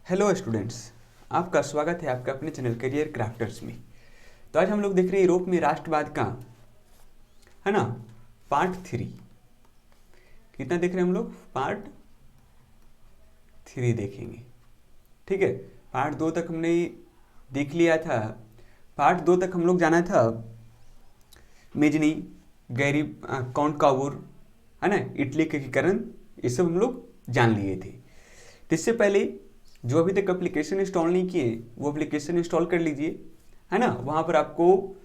Hello students, आपका स्वागत है आपका अपने चैनल करियर क्राफ्टर्स में। तो आज हम लोग देख रहे हैं यूरोप में राष्ट्रवाद का, है ना, पार्ट 3। कितना देख रहे हैं हम लोग? पार्ट 3 देखेंगे। ठीक है, पार्ट 2 तक हमने देख लिया था। पार्ट 2 तक हम लोग जाना था मेजनी, गैरी, काउंट काबूर, है ना, इटली के एकीकरण, ये सब हम लोग जान लिए थे। तो इससे पहले जो अभी तक एप्लीकेशन इंस्टॉल नहीं किए वो एप्लीकेशन इंस्टॉल कर लीजिए, है ना। वहाँ पर आपको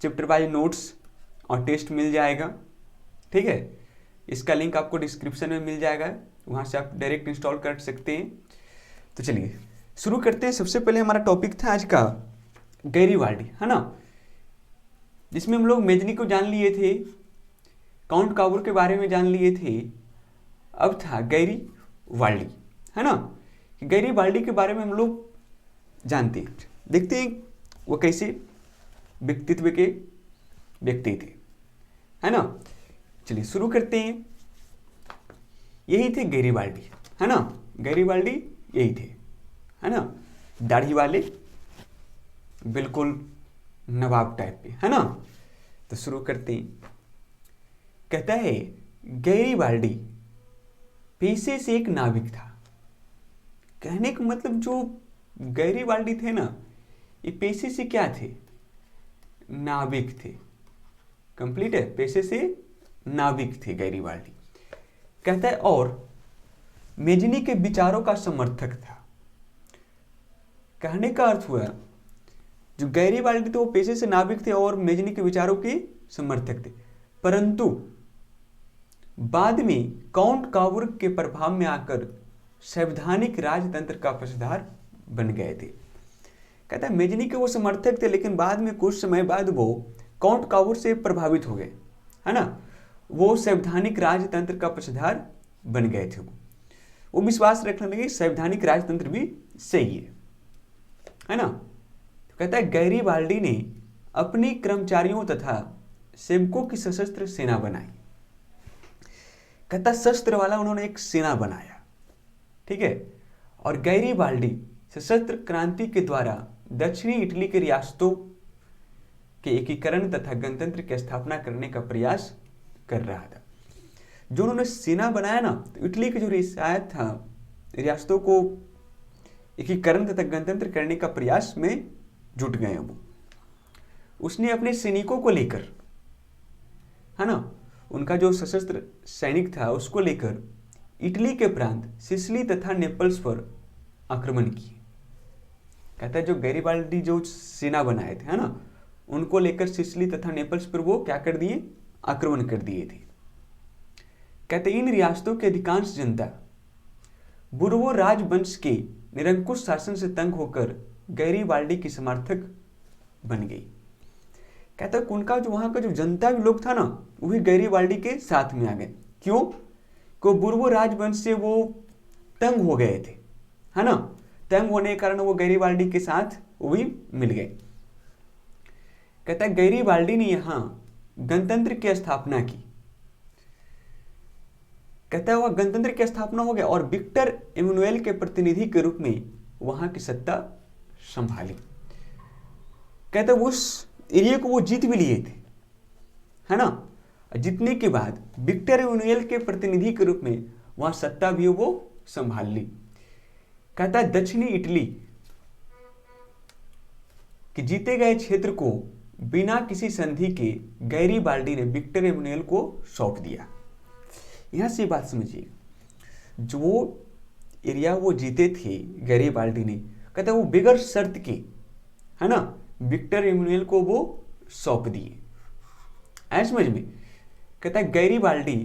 चैप्टर वाइज नोट्स और टेस्ट मिल जाएगा। ठीक है, इसका लिंक आपको डिस्क्रिप्शन में मिल जाएगा, वहाँ से आप डायरेक्ट इंस्टॉल कर सकते हैं। तो चलिए शुरू करते हैं। सबसे पहले हमारा टॉपिक था आज का गैरीवाल्डी, है ना, जिसमें हम लोग मेजनी को जान लिए थे, काउंट काबूर के बारे में जान लिए थे। अब था गैरीवाल्डी, है ना। गैरीवाल्डी के बारे में हम लोग जानते हैं, देखते हैं वो कैसे व्यक्तित्व के व्यक्ति थे, है ना। चलिए शुरू करते हैं। यही थे गैरीवाल्डी, है ना। गैरीवाल्डी यही थे, है ना, दाढ़ी वाले, बिल्कुल नवाब टाइप पे, है ना। तो शुरू करते हैं। कहता है गैरीवाल्डी पेशे से एक नाविक था। कहने का मतलब जो गैरीवाल्डी थे ना, ये पेशे से क्या थे? नाविक थे। कंप्लीट है, पेशे से नाविक थे गैरीवाल्डी। कहता है और मेजनी के विचारों का समर्थक था। कहने का अर्थ हुआ जो गैरीवाल्डी थे वो पेशे से नाविक थे और मेजनी के विचारों के समर्थक थे, परंतु बाद में काउंट काबूर के प्रभाव में आकर संवैधानिक राजतंत्र का पक्षधर बन गए थे। कहता है मेजनी के वो समर्थक थे, लेकिन बाद में कुछ समय बाद वो काउंट काबूर से प्रभावित हो गए, है ना। वो संवैधानिक राजतंत्र का पक्षधर बन गए थे। वो विश्वास रखने लगे संवैधानिक राजतंत्र भी सही है ना। तो कहता है गैरीवाल्डी ने अपने कर्मचारियों तथा सेवकों की सशस्त्र सेना बनाई। कहता शस्त्र वाला उन्होंने एक सेना बनाया, ठीक है। और गैरीवाल्डी सशस्त्र क्रांति के द्वारा दक्षिणी इटली के रियासतों के एकीकरण तथा गणतंत्र की स्थापना करने का प्रयास कर रहा था। जो उन्होंने सेना बनाया ना, तो इटली के जो रियासत था, रियासतों को एकीकरण तथा गणतंत्र करने का प्रयास में जुट गए। वो उसने अपने सैनिकों को लेकर, है ना, उनका जो सशस्त्र सैनिक था उसको लेकर इटली के प्रांत सिसिली तथा नेपल्स पर आक्रमण किए। कहता है जो गैरीवाल्डी जो सेना बनाए थे, है ना, उनको लेकर सिसिली तथा नेपल्स पर वो क्या कर दिए? आक्रमण कर दिए थे। कहते इन रियासतों की अधिकांश जनता बुर्बो राजवंश के निरंकुश शासन से तंग होकर गैरीवाल्डी की समर्थक बन गई। कहता है उनका जो वहां का जो जनता भी लोग था ना, वही गैरीवाल्डी के साथ में आ गए। क्यों? को बुर्बो राजवंश से वो तंग हो गए थे, है ना। तंग होने के कारण वो गैरीवाल्डी के साथ वो भी मिल गए। कहता है गैरीवाल्डी ने यहां गणतंत्र की स्थापना की। कहता है वह गणतंत्र की स्थापना हो गया और विक्टर इमैनुएल के प्रतिनिधि के रूप में वहां की सत्ता संभाली। कहता है उस एरिया को वो जीत भी लिए थे, है ना। जीतने के बाद विक्टर इमैनुएल के प्रतिनिधि के रूप में वहां सत्ता भी वो संभाल ली। कहता है दक्षिणी इटली के जीते गए क्षेत्र को बिना किसी संधि के गैरीवाल्डी ने विक्टर इमैनुएल को सौंप दिया। यहां से बात समझिए, जो एरिया वो जीते थे गैरीवाल्डी ने, कहता है वो बिगर शर्त के, है ना, विक्टर इमैनुएल को वो सौंप दिए। ऐसे समझ में। कहता है गैरीवाल्डी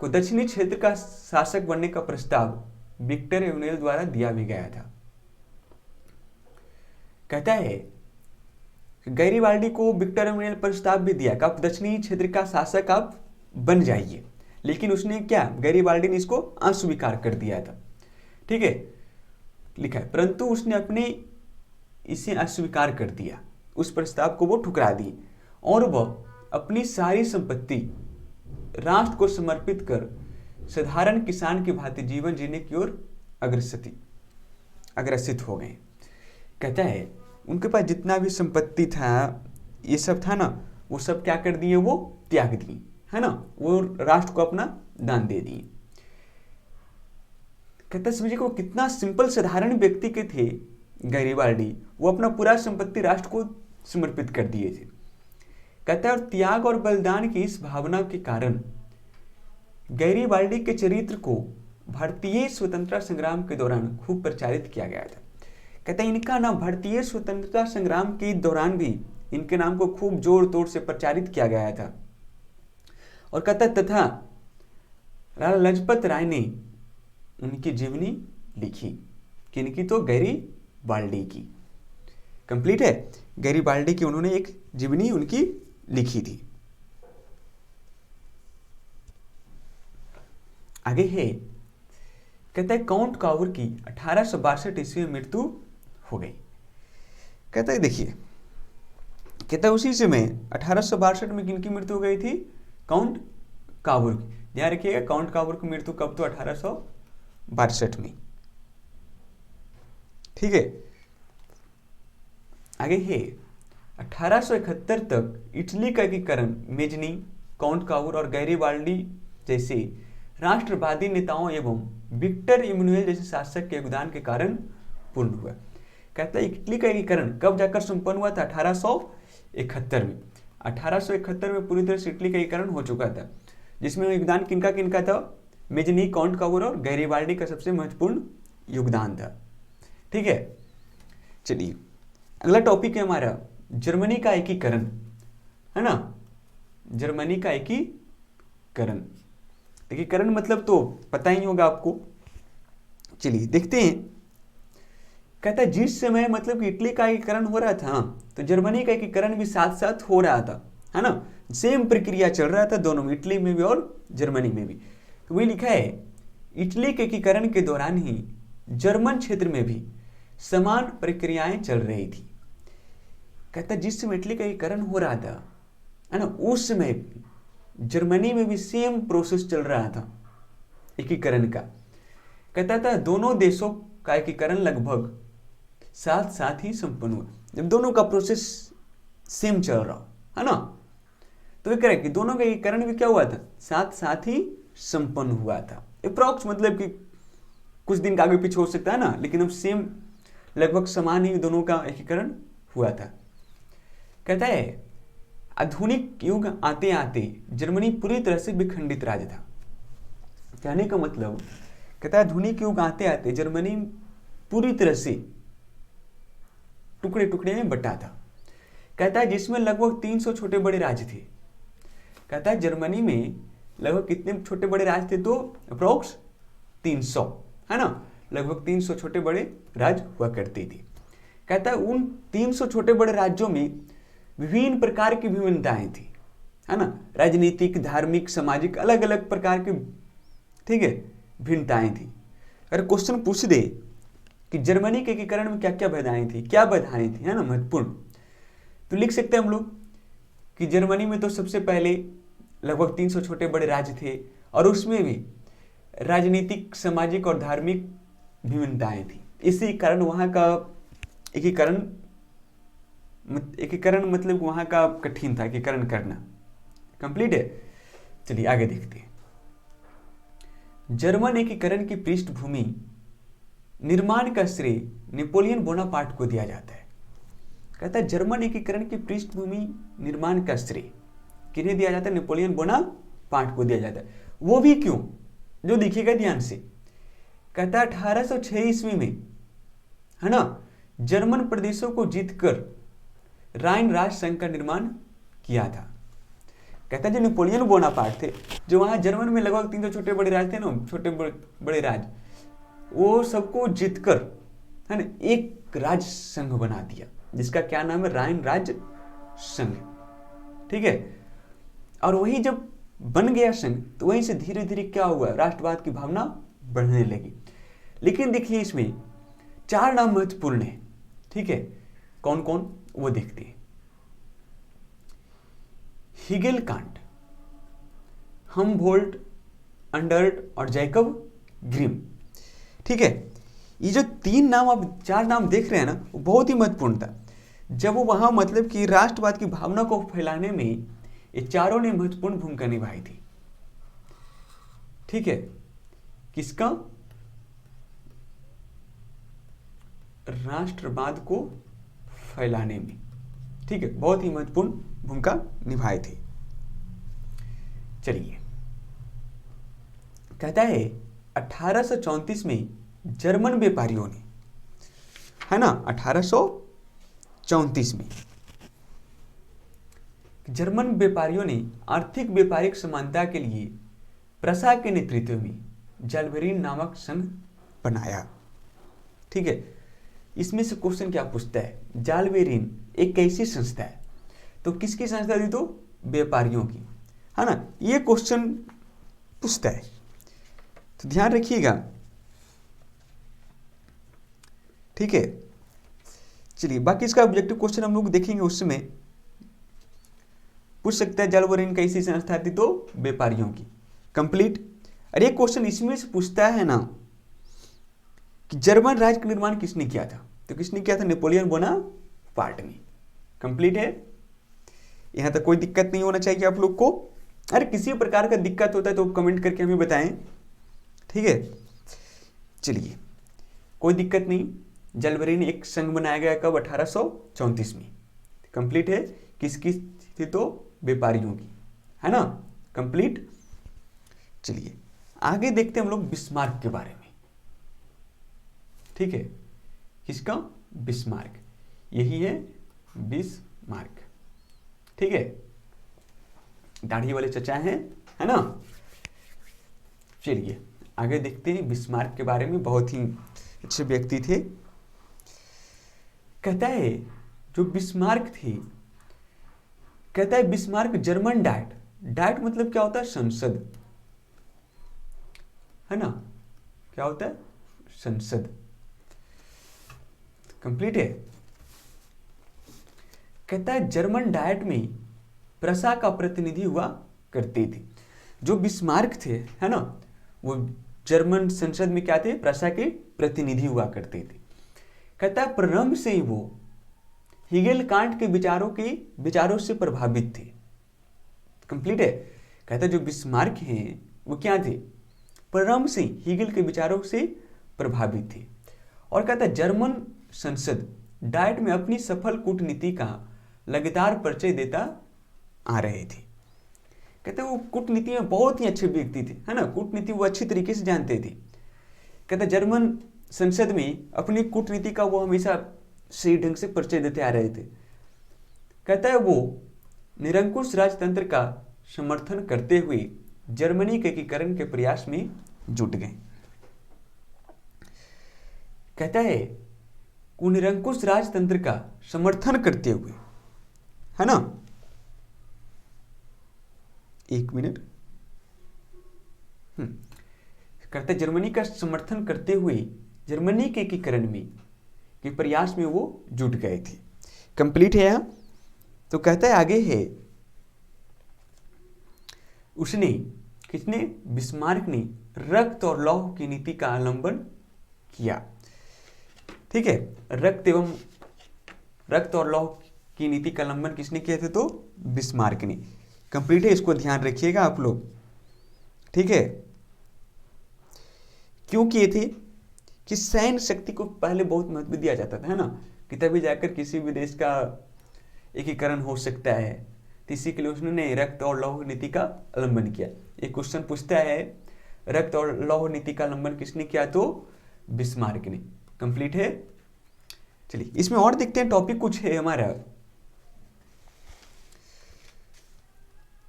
को दक्षिणी क्षेत्र का शासक बनने का प्रस्ताव विक्टर इमैनुएल द्वारा दिया भी गया था। कहता है गैरीवाल्डी को विक्टर इमैनुएल प्रस्ताव भी दिया कि आप दक्षिणी क्षेत्र का शासक आप बन जाइए, लेकिन उसने क्या, गैरीवाल्डी ने इसको अस्वीकार कर दिया था। ठीक है, लिखा है, परंतु उसने अपने इसे अस्वीकार कर दिया, उस प्रस्ताव को वो ठुकरा दी और वह अपनी सारी संपत्ति राष्ट्र को समर्पित कर साधारण किसान की भांति जीवन जीने की ओर अग्रसित हो गए। कहता है उनके पास जितना भी संपत्ति था, ये सब था ना, वो सब क्या कर दिए, वो त्याग दिए, है ना, वो राष्ट्र को अपना दान दे दिए। कहता समझिए वो कितना सिंपल साधारण व्यक्ति के थे गैरिबाल्डी, वो अपना पूरा संपत्ति राष्ट्र को समर्पित कर दिए थे। कहता है और त्याग और बलिदान की इस भावना के कारण गैरिबाल्डी के चरित्र को भारतीय स्वतंत्रता संग्राम के दौरान खूब प्रचारित किया गया था। कहता है इनका नाम भारतीय स्वतंत्रता संग्राम के दौरान भी इनके नाम को खूब जोर तोड़ से प्रचारित किया गया था। और कहता तथा लाला लाजपत राय ने उनकी जीवनी लिखी, किनकी, तो गैरिबाल्डी की। कंप्लीट है, गैरिबाल्डी की उन्होंने एक जीवनी उनकी लिखी थी। आगे है, कहता है काउंट काउर की 1862 ईस्वी में मृत्यु हो गई। कहता है देखिए, कहता है उसी समय 1862 में किनकी मृत्यु हो गई थी, काउंट काउर की। ध्यान रखिएगा, काउंट काउर की मृत्यु कब, तो 1862 में। ठीक है, आगे है 1871 तक इटली का एकीकरण मेजनी, काउंट काउर और गैरिबाल्डी जैसे राष्ट्रवादी नेताओं एवं विक्टर इमैनुएल जैसे शासक के योगदान के कारण पूर्ण हुआ। कहता है इटली का एकीकरण कब जाकर संपन्न हुआ था, 1871 में। 1871 में पूरी तरह से इटली का एकीकरण हो चुका था, जिसमें योगदान किनका किनका था, मेजनी, काउंट काउर और गैरिबाल्डी का सबसे महत्वपूर्ण योगदान था। ठीक है, चलिए अगला टॉपिक है हमारा जर्मनी का एकीकरण, है ना। जर्मनी का एकीकरण, एकीकरण मतलब तो पता ही होगा आपको। चलिए देखते हैं। कहता है जिस समय मतलब कि इटली का एकीकरण हो रहा था, तो जर्मनी का एकीकरण भी साथ साथ हो रहा था, है ना। सेम प्रक्रिया चल रहा था दोनों में, इटली में भी और जर्मनी में भी। तो वही लिखा है इटली के एकीकरण के दौरान ही जर्मन क्षेत्र में भी समान प्रक्रियाएं चल रही थी। कहता है जिस समय इटली का एकीकरण हो रहा था, है ना, उस समय जर्मनी में भी सेम प्रोसेस चल रहा था एकीकरण का। कहता था दोनों देशों का एकीकरण लगभग साथ साथ ही संपन्न हुआ। जब दोनों का प्रोसेस सेम चल रहा है ना, तो ये कह रहा है कि दोनों का एकीकरण भी क्या हुआ था, साथ साथ ही संपन्न हुआ था। अप्रॉक्स मतलब कि कुछ दिन का आगे पीछे हो सकता है ना, लेकिन अब सेम लगभग समान ही दोनों का एकीकरण हुआ था। कहता है आधुनिक युग आते आते जर्मनी पूरी तरह से विखंडित राज्य था। कहने का मतलब, कहता है आधुनिक युग आते आते जर्मनी पूरी तरह से टुकड़े टुकड़े में बटा था। कहता है जिसमें लगभग 300 छोटे बड़े राज्य थे। कहता है जर्मनी में लगभग कितने छोटे बड़े राज्य थे, तो अप्रोक्स 300, है ना, लगभग 300 छोटे बड़े राज्य हुआ करते थे। कहता है उन 300 छोटे बड़े राज्यों में विभिन्न प्रकार की विभिन्नताएं थी, है ना, राजनीतिक, धार्मिक, सामाजिक, अलग अलग प्रकार की, ठीक है, भिन्नताएं थी। अगर क्वेश्चन पूछ दे कि जर्मनी के एकीकरण में क्या क्या बाधाएं थी, क्या बाधाएं थी, है ना, महत्वपूर्ण, तो लिख सकते हैं हम लोग कि जर्मनी में तो सबसे पहले लगभग 300 छोटे बड़े राज्य थे, और उसमें भी राजनीतिक, सामाजिक और धार्मिक विभिन्नताएं थी। इसी कारण वहाँ का एकीकरण मतलब वहाँ का कठिन था एकीकरण करना। कंप्लीट है, चलिए आगे देखते हैं। जर्मन एकीकरण की पृष्ठभूमि निर्माण का श्रेय नेपोलियन बोनापार्ट को दिया जाता है। कहता है जर्मन एकीकरण की पृष्ठभूमि निर्माण का श्रेय किन्हें दिया जाता है, नेपोलियन बोनापार्ट को दिया जाता है। वो भी क्यों, जो देखिएगा ध्यान से। कहता है 1806 ईस्वी में, है ना, जर्मन प्रदेशों को जीतकर राइन राज संघ का निर्माण किया था। कहता है जो नेपोलियन बोनापार्ट थे, जो वहां जर्मन में लगभग 300 छोटे बड़े राज थे ना, छोटे बड़े राज, वो सबको जीतकर, है ना, एक राज संघ बना दिया, जिसका क्या नाम है, राइन राज संघ। ठीक है, और वही जब बन गया संघ, तो वहीं से धीरे धीरे क्या हुआ, राष्ट्रवाद की भावना बढ़ने लगी। लेकिन देखिए इसमें 4 नाम महत्वपूर्ण है। ठीक है, कौन कौन, वो देखते हैं। हिगेल कांट, हमबोल्ट, अंडर्ट और जैकब ग्रिम। ठीक है, ये जो तीन नाम आप चार नाम देख रहे हैं ना, वो बहुत ही महत्वपूर्ण था। जब वो वहाँ मतलब कि राष्ट्रवाद की भावना को फैलाने में ये चारों ने महत्वपूर्ण भूमिका निभाई थी। ठीक है, किसका? राष्ट्रवाद को फैलाने में, ठीक है, बहुत ही महत्वपूर्ण भूमिका निभाई थी। चलिए, कहता है 1834 में जर्मन व्यापारियों ने, है ना, 1834 में जर्मन व्यापारियों ने आर्थिक व्यापारिक समानता के लिए प्रसा के नेतृत्व में जाल्बेरिन नामक संघ बनाया। ठीक है, इसमें से क्वेश्चन क्या पूछता है? जाल्बेरिन एक कैसी संस्था है? तो किसकी संस्था थी? तो व्यापारियों की, है ना, ये क्वेश्चन पूछता है, तो ध्यान रखिएगा। ठीक है, चलिए बाकी इसका ऑब्जेक्टिव क्वेश्चन हम लोग देखेंगे, उस समय पूछ सकता है जाल्बेरिन कैसी संस्था थी? तो व्यापारियों की। कंप्लीट। अरे एक क्वेश्चन इसमें से पूछता है ना कि जर्मन राज्य का निर्माण किसने किया था? तो किसने किया था? नेपोलियन बोनापार्ट ने। कंप्लीट है, यहां तक कोई दिक्कत नहीं होना चाहिए आप लोग को। अरे किसी प्रकार का दिक्कत होता है तो कमेंट करके हमें बताएं, ठीक है। चलिए, कोई दिक्कत नहीं। जाल्बेरिन एक संघ बनाया गया कब? 1834 में। कंप्लीट है, किसकी थी? तो व्यापारियों की, है ना। कंप्लीट। चलिए आगे देखते हैं हम लोग बिस्मार्क के बारे में। ठीक है, किसका? बिस्मार्क, यही है बिस्मार्क। ठीक है, दाढ़ी वाले चचा हैं, है ना। चलिए आगे देखते हैं बिस्मार्क के बारे में। बहुत ही अच्छे व्यक्ति थे। कहता है जो बिस्मार्क थे, कहता है बिस्मार्क जर्मन डाइट, डाइट मतलब क्या होता है? संसद, है ना। क्या होता है? संसद। कंप्लीट है। कहता है जर्मन डाइट में प्रसा का प्रतिनिधि हुआ करते थे। जो बिस्मार्क थे, है ना, वो जर्मन संसद में क्या थे? प्रसा के प्रतिनिधि हुआ करते थे। कहता है प्रारंभ से ही वो हिगेल कांट के विचारों से प्रभावित थे। कंप्लीट है। कहता है जो बिस्मार्क हैं वो क्या थे? प्रारंभ से हिगेल के विचारों से प्रभावित थे। और कहता है जर्मन संसद डाइट में अपनी सफल कूटनीति का लगातार परिचय देता आ रहे थे। कहते वो कूटनीति में बहुत ही अच्छे व्यक्ति थे, है ना, कूटनीति वो अच्छी तरीके से जानते थे। कहते जर्मन संसद में अपनी कूटनीति का वो हमेशा सही ढंग से परिचय देते आ रहे थे। कहता है वो निरंकुश राजतंत्र का समर्थन करते हुए जर्मनी के एकीकरण के प्रयास में जुट गए। कहता है वो निरंकुश राजतंत्र का समर्थन करते हुए, है ना, एक मिनट, कहता है जर्मनी का समर्थन करते हुए जर्मनी के एकीकरण में के प्रयास में वो जुट गए थे। कंप्लीट है यहां। तो कहता है आगे है, उसने, किसने? बिस्मार्क ने रक्त और लौह की नीति का अवलंबन किया। ठीक है, रक्त और लौह की नीति का अवलंबन किसने किए थे? तो बिस्मार्क ने। कंप्लीट है, इसको ध्यान रखिएगा आप लोग, ठीक है। क्यों किए थे? कि सैन्य शक्ति को पहले बहुत महत्व दिया जाता था, है ना, कि तभी जाकर किसी भी देश का एकीकरण हो सकता है। तो इसी के लिए उसने रक्त और लौह नीति का अवलंबन किया। एक क्वेश्चन पूछता है रक्त और लौह नीति का अवलंबन किसने किया? तो बिस्मार्क ने। कंप्लीट है। चलिए इसमें और देखते हैं, टॉपिक कुछ है हमारा।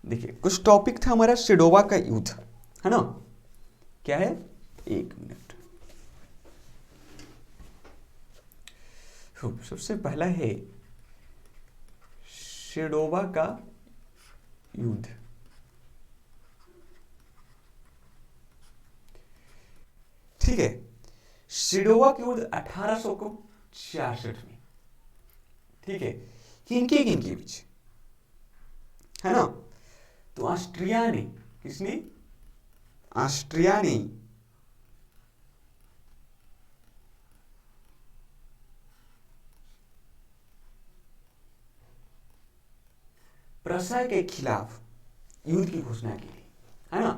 देखिए कुछ टॉपिक था हमारा, शेडोवा का युद्ध, है ना। क्या है? एक मिनट। सबसे पहला है शेडोवा का युद्ध। ठीक है, शेडोवा का युद्ध 1866 में। ठीक है, किनके बीच, है ना। तो ऑस्ट्रिया ने, किसने? ऑस्ट्रिया ने प्रसा के खिलाफ युद्ध की घोषणा की थी, है ना,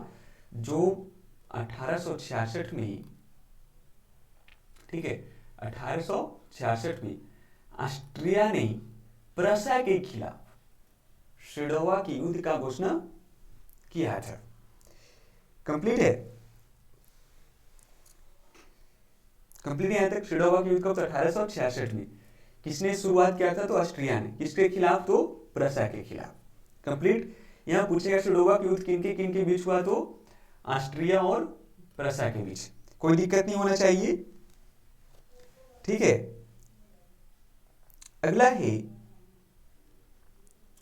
जो 1866 में, ठीक है, 1866 में ऑस्ट्रिया ने प्रसा के खिलाफ शेडोवा की युद्ध का घोषणा किया था। कंप्लीट है, कंप्लीट यहां तक। शेडोवा की युद्ध कब? 1866 में। किसने शुरुआत किया था? तो ऑस्ट्रिया ने। किसके खिलाफ? तो प्रसा के खिलाफ। कंप्लीट। यहां पूछेगा शेडोवा की युद्ध किन के बीच हुआ? तो ऑस्ट्रिया और प्रसा के बीच। कोई दिक्कत नहीं होना चाहिए, ठीक है। अगला है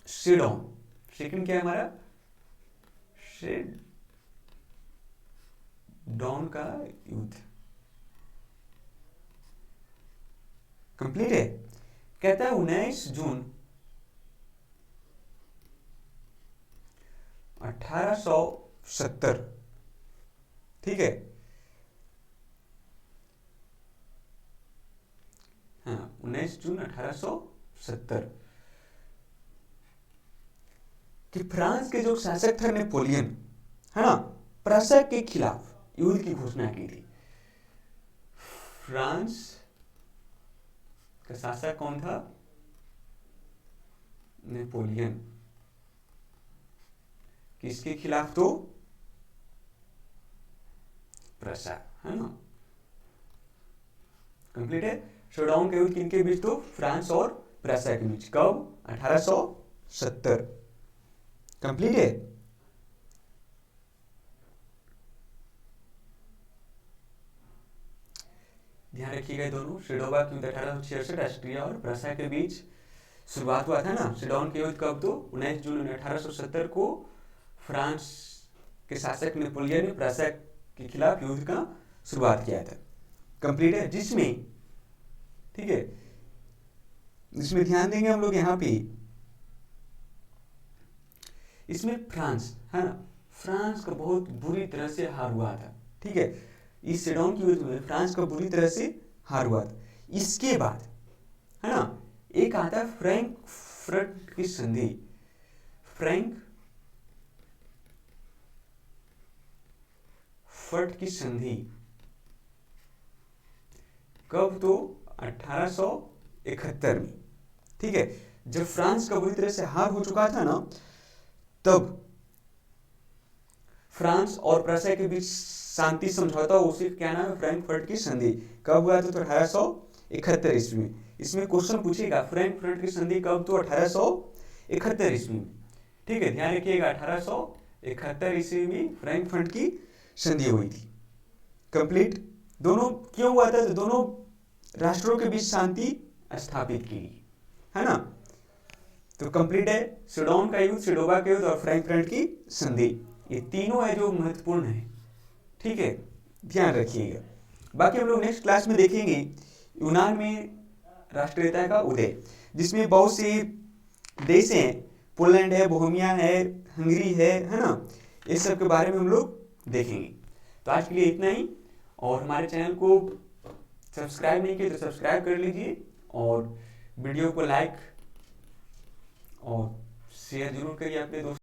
शेडोन। सेकंड क्या है हमारा? शेडोन का युद्ध। कंप्लीट है। कहता है 19 जून 1870, ठीक है, हाँ 19 जून 1870 कि फ्रांस के जो शासक थे नेपोलियन, है ना, प्रसा के खिलाफ युद्ध की घोषणा की थी। फ्रांस का शासक कौन था? नेपोलियन। किसके खिलाफ? तो प्रसा, है ना। कंप्लीट है। शेडोन का युद्ध किनके बीच? तो फ्रांस और प्रसा के बीच। कब? 1870। कंप्लीट है। ध्यान रखिएगा दोनों। शेडोवा की युद्ध 1866 ऑस्ट्रिया और प्रसा के बीच शुरुआत हुआ था ना। शेडोन के युद्ध कब? तो 19 जून 1870 को फ्रांस के शासक नेपोलियन ने प्रसा के खिलाफ युद्ध का शुरुआत किया था। कंप्लीट है। जिसमें, ठीक है, जिसमें ध्यान देंगे हम लोग यहाँ पे, इसमें फ्रांस, है ना, फ्रांस का बहुत बुरी तरह से हार हुआ था, ठीक है। इस शेडोन की युद्ध में फ्रांस का बुरी तरह से हार हुआ था। इसके बाद, है ना, एक आता है फ्रैंकफर्ट की संधि। फ्रैंकफर्ट की संधि कब? तो 1871 में, ठीक है। जब फ्रांस का बुरी तरह से हार हो चुका था ना, तब फ्रांस और प्रसा के बीच शांति समझौता, उसी क्या नाम है? फ्रैंकफर्ट की संधि। कब हुआ था? तो 1871 ईस्वी में। इसमें क्वेश्चन पूछेगा फ्रैंकफर्ट की संधि कब? तो 1871 ईस्वी में, ठीक है। ध्यान रखिएगा 1871 ईस्वी में फ्रैंकफर्ट की संधि हुई थी। कंप्लीट। दोनों क्यों हुआ था? तो दोनों राष्ट्रों के बीच शांति स्थापित की, है ना। तो कंप्लीट है। शेडोन का युद्ध, शेडोवा का युद्ध और फ्रैंकफर्ट की संधि, ये तीनों है जो महत्वपूर्ण है, ठीक है, ध्यान रखिएगा। बाकी हम लोग नेक्स्ट क्लास में देखेंगे यूनान में राष्ट्रीयता का उदय, जिसमें बहुत सी देश हैं, पोलैंड है, बोहेमिया है, हंगरी है ना, इस सब के बारे में हम लोग देखेंगे। तो आज के लिए इतना ही, और हमारे चैनल को सब्सक्राइब नहीं किए तो सब्सक्राइब कर लीजिए, और वीडियो को लाइक और शेयर जरूर करिए अपने दोस्तों।